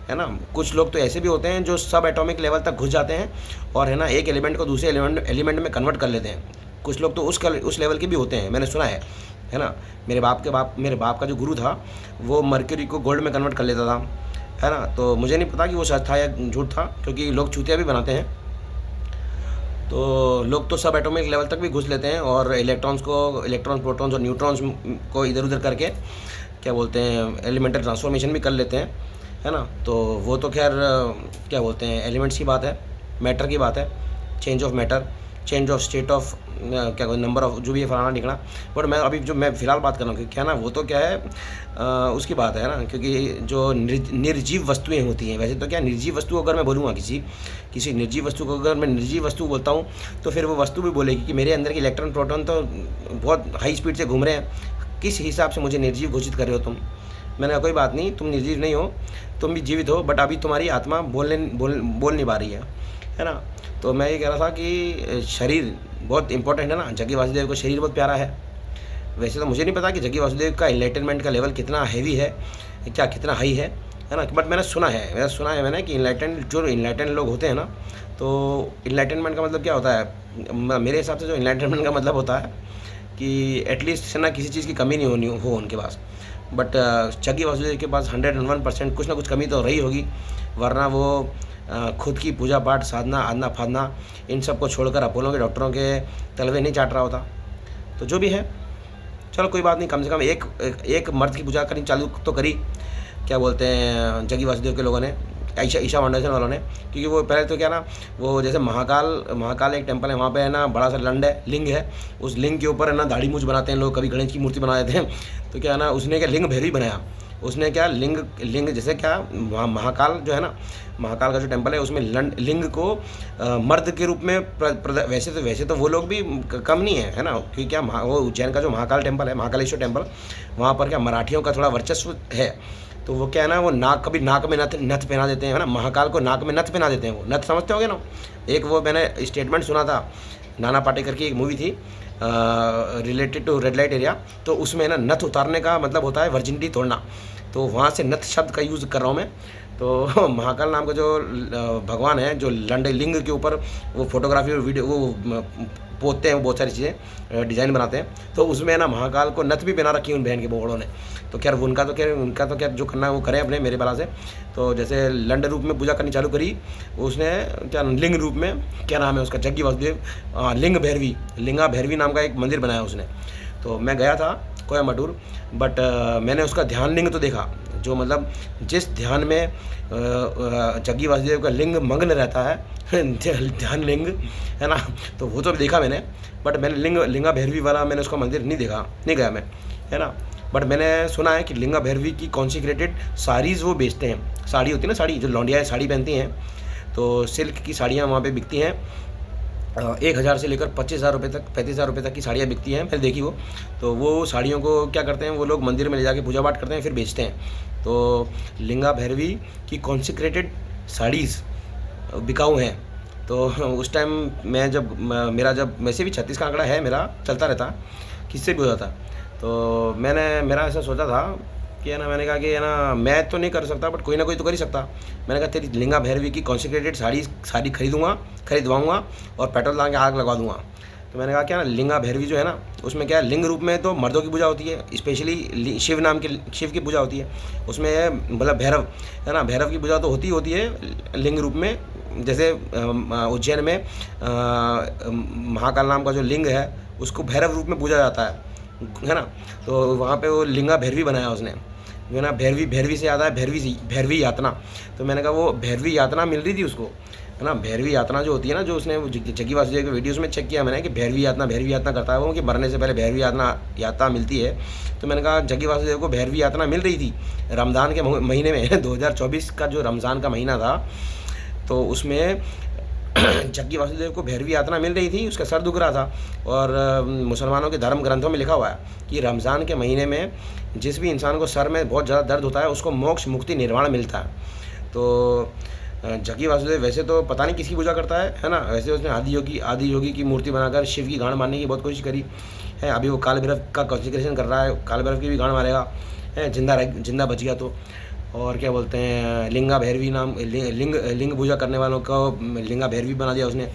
है ना। कुछ लोग तो ऐसे भी होते हैं जो सब एटॉमिक लेवल तक घुस जाते हैं, और है ना, एक एलिमेंट को दूसरे एलिमेंट में कन्वर्ट कर लेते हैं। कुछ लोग तो उस लेवल के भी होते हैं, मैंने सुना है ना। मेरे बाप का जो गुरु था, वो मर्क्यूरी को गोल्ड में कन्वर्ट कर लेता था, है ना। तो मुझे नहीं पता कि वो सच था या झूठ था, क्योंकि लोग चूतिया भी बनाते हैं। तो लोग तो सब एटॉमिक लेवल तक भी घुस लेते हैं, और इलेक्ट्रॉन्स, प्रोटॉन्स और न्यूट्रॉन्स को इधर उधर करके, क्या बोलते हैं, एलिमेंटल ट्रांसफॉर्मेशन भी कर लेते हैं, है ना। तो वो तो खैर, क्या बोलते हैं, एलिमेंट्स की बात है, मैटर की बात है, change of matter, change of state of, क्या नंबर ऑफ, जो भी है फलाना ढिकना। बट मैं फ़िलहाल बात कर रहा हूँ कि क्या ना, वो तो क्या है, उसकी बात है ना। क्योंकि जो निर्जीव वस्तुएं होती हैं, वैसे तो क्या निर्जीव वस्तु अगर मैं बोलूँगा, किसी निर्जीव वस्तु को अगर मैं निर्जीव वस्तु बोलता हूँ, तो फिर वो वस्तु भी बोलेगी कि मेरे अंदर के इलेक्ट्रॉन प्रोटॉन तो बहुत हाई स्पीड से घूम रहे हैं, किस हिसाब से मुझे निर्जीव घोषित कर रहे हो तुम। मैंने कहा कोई बात नहीं, तुम निर्जीव नहीं हो, तुम भी जीवित हो, बट अभी तुम्हारी आत्मा बोल नहीं पा रही है ना। तो मैं ये कह रहा था कि शरीर बहुत इंपॉर्टेंट है ना, जग्गी वासुदेव को शरीर बहुत प्यारा है। वैसे तो मुझे नहीं पता कि जग्गी वासुदेव का इनलाइटनमेंट का लेवल कितना हैवी है, क्या कितना हाई है ना, बट मैंने सुना है मैंने कि जो इनलाइटन लोग होते हैं ना, तो इनलाइटनमेंट का मतलब क्या होता है, मेरे हिसाब से जो इनलाइटनमेंट का मतलब होता है कि एटलीस्ट ना किसी चीज़ की कमी नहीं होनी हो उनके पास। बट जग्गी वासुदेव के पास 101% कुछ ना कुछ कमी तो रही होगी, वरना वो खुद की पूजा पाठ साधना आदना फादना इन सब को छोड़कर अपोलो के डॉक्टरों के तलवे नहीं चाट रहा होता। तो जो भी है, चलो कोई बात नहीं, कम से कम एक मर्द की पूजा करनी चालू तो करी, क्या बोलते हैं, जग्गी वासुदेव के लोगों ने, ईशा फाउंडेशन वालों ने। क्योंकि वो पहले तो क्या ना, वो जैसे महाकाल एक टेम्पल है, वहाँ पे है ना बड़ा सा लिंग है, उस लिंग के ऊपर है ना दाढ़ी मूंछ बनाते हैं लोग, कभी गणेश की मूर्ति बना देते हैं। तो क्या है ना, उसने क्या लिंग भैरवी बनाया, उसने क्या लिंग जैसे क्या महाकाल जो है ना, महाकाल का जो टेम्पल है उसमें लिंग को मर्द के रूप में वैसे तो वो लोग भी कम नहीं है ना, क्योंकि क्या वो उज्जैन का जो महाकाल टेम्पल है, महाकालेश्वर टेम्पल, वहाँ पर क्या मराठियों का थोड़ा वर्चस्व है। तो वो क्या है ना, वो कभी नाक में नथ पहना देते हैं, है ना, महाकाल को नाक में नथ पहना देते हैं। वो नथ समझते होगे ना, एक वो मैंने स्टेटमेंट सुना था, नाना पाटेकर की एक मूवी थी related to red light area, तो उसमें ना नथ उतारने का मतलब होता है वर्जिनिटी तोड़ना, तो वहाँ से नथ शब्द का यूज़ कर रहा हूँ मैं। तो महाकाल नाम का जो भगवान है, जो लिंग के ऊपर वो फोटोग्राफी और वीडियो वो पोतते हैं, वो बहुत सारी चीज़ें डिज़ाइन बनाते हैं, तो उसमें ना महाकाल को नथ भी पहना रखी है उन बहन के बोड़ों ने। तो खैर उनका तो क्या जो करना है वो करें अपने मेरे बला से। तो जैसे लंड रूप में पूजा करनी चालू करी उसने, क्या लिंग रूप में, क्या नाम है उसका, जग्गी वासुदेव लिंगा भैरवी नाम का एक मंदिर बनाया उसने। तो मैं गया था कोयम्बटूर, बट मैंने उसका ध्यान लिंग तो देखा, जो मतलब जिस ध्यान में जग्गी वासुदेव का लिंग मग्न रहता है ध्यान लिंग, है ना, तो वो तो देखा मैंने, बट मैंने लिंगा भैरवी वाला मैंने उसका मंदिर नहीं गया मैं, है ना। बट मैंने सुना है कि लिंगा भैरवी की कॉन्सिक्रेटेड साड़ीज़ वो बेचते हैं, साड़ी होती है ना, साड़ी जो लौंडियाँ साड़ी पहनती हैं, तो सिल्क की साड़ियाँ वहाँ पे बिकती हैं, 1,000 से लेकर 25,000 रुपये तक, 35,000 रुपये तक की साड़ियाँ बिकती हैं, मैंने देखी वो। तो वो साड़ियों को क्या करते हैं, वो लोग मंदिर में ले जाके पूजा पाठ करते हैं, फिर बेचते हैं। तो लिंगा भैरवी की कॉन्सिक्रेटेड साड़ीज़ बिकाऊ हैं। तो उस टाइम मेरा जब वैसे भी 36 का आंकड़ा है मेरा, चलता रहता, किससे भी हो जाता। तो मेरा ऐसा सोचा था कि है ना, मैंने कहा कि है ना, मैं तो नहीं कर सकता बट कोई ना कोई तो कर ही सकता। मैंने कहा तेरी लिंगा भैरवी की कॉन्सिक्रेटेड साड़ी खरीदवाऊँगा और पेट्रोल डाल के आग लगवा दूँगा। तो मैंने कहा क्या ना, लिंगा भैरवी जो है ना, उसमें क्या है, लिंग रूप में तो मर्दों की पूजा होती है, स्पेशली शिव की पूजा होती है। उसमें मतलब भैरव, है ना, भैरव की पूजा तो होती है लिंग रूप में। जैसे उज्जैन में महाकाल नाम का जो लिंग है उसको भैरव रूप में पूजा जाता है ना। तो वहाँ पे वो लिंगा भैरवी बनाया उसने, जो है ना, भैरवी से आता है भैरवी यातना। तो मैंने कहा वो भैरवी यातना मिल रही थी उसको, है ना, भैरवी यातना जो होती है ना, जो उसने जग्गी वासुदेव के वीडियोस में चेक किया मैंने कि भैरवी यातना करता है वो, कि मरने से पहले भैरवी यातना मिलती है। तो मैंने कहा जग्गी वासुदेव को भैरवी यातना मिल रही थी रमज़ान के महीने में 2024 का जो रमज़ान का महीना था, तो उसमें जग्गी वासुदेव को भैरवी यातना मिल रही थी, उसका सर दुख रहा था। और मुसलमानों के धर्म ग्रंथों में लिखा हुआ है कि रमज़ान के महीने में जिस भी इंसान को सर में बहुत ज़्यादा दर्द होता है उसको मोक्ष मुक्ति निर्वाण मिलता है। तो जग्गी वासुदेव वैसे तो पता नहीं किसकी पूजा करता है ना, वैसे उसने आदि योगी की मूर्ति बनाकर शिव की गांड मारने की बहुत कोशिश करी है। अभी वो काल भैरव का कॉन्सिक्रेशन कर रहा है, काल भैरव की भी गांड मारेगा, है, जिंदा बच गया तो। और क्या बोलते हैं, लिंगा भैरवी नाम लिंग पूजा करने वालों को लिंगा भैरवी बना दिया उसने।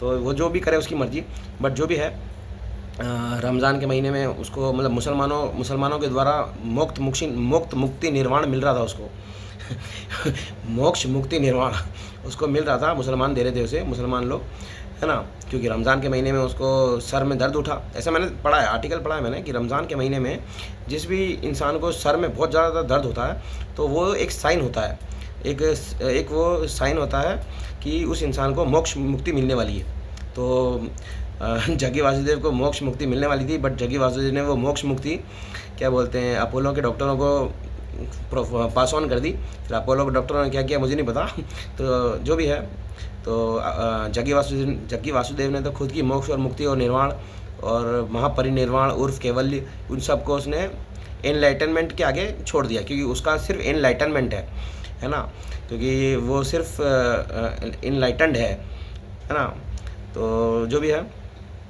तो वो जो भी करे उसकी मर्जी, बट जो भी है रमज़ान के महीने में उसको मतलब मुसलमानों के द्वारा मोक्ष मुक्ति निर्वाण मिल रहा था उसको मोक्ष मुक्ति निर्वाण उसको मिल रहा था, मुसलमान दे रहे थे उसे, मुसलमान लोग, है ना। क्योंकि रमज़ान के महीने में उसको सर में दर्द उठा, ऐसा मैंने पढ़ा है, आर्टिकल पढ़ा है मैंने कि रमज़ान के महीने में जिस भी इंसान को सर में बहुत ज़्यादा दर्द होता है तो वो एक साइन होता है, एक वो साइन होता है कि उस इंसान को मोक्ष मुक्ति मिलने वाली है। तो जग्गी वासुदेव को मोक्ष मुक्ति मिलने वाली थी, बट जग्गी वासुदेव ने वो मोक्ष मुक्ति क्या बोलते हैं अपोलो के डॉक्टरों को पास ऑन कर दी। फिर अपोलो के डॉक्टरों ने क्या किया मुझे नहीं पता। तो जो भी है, तो जग्गी वासुदेव ने तो खुद की मोक्ष और मुक्ति और निर्वाण और महापरिनिर्वाण उर्फ कैवल्य उन सब को उसने एनलाइटनमेंट के आगे छोड़ दिया, क्योंकि उसका सिर्फ एनलाइटनमेंट है ना, क्योंकि वो सिर्फ इनलाइटेंड है, है ना। तो जो भी है,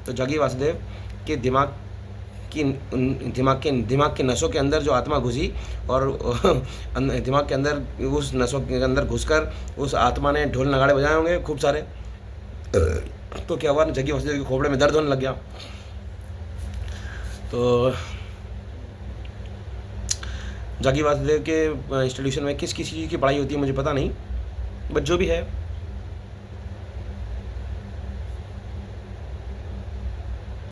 तो जागी वासुदेव के दिमाग के नसों के अंदर जो आत्मा घुसी, और दिमाग के अंदर उस नसों के अंदर घुसकर उस आत्मा ने ढोल नगाड़े बजाए होंगे खूब सारे। तो क्या हुआ, जगी वासुदेव के खोपड़े में दर्द होने लग गया। तो जागी वासुदेव के इंस्टीट्यूशन में किस किस चीज़ की पढ़ाई होती है मुझे पता नहीं, बट जो भी है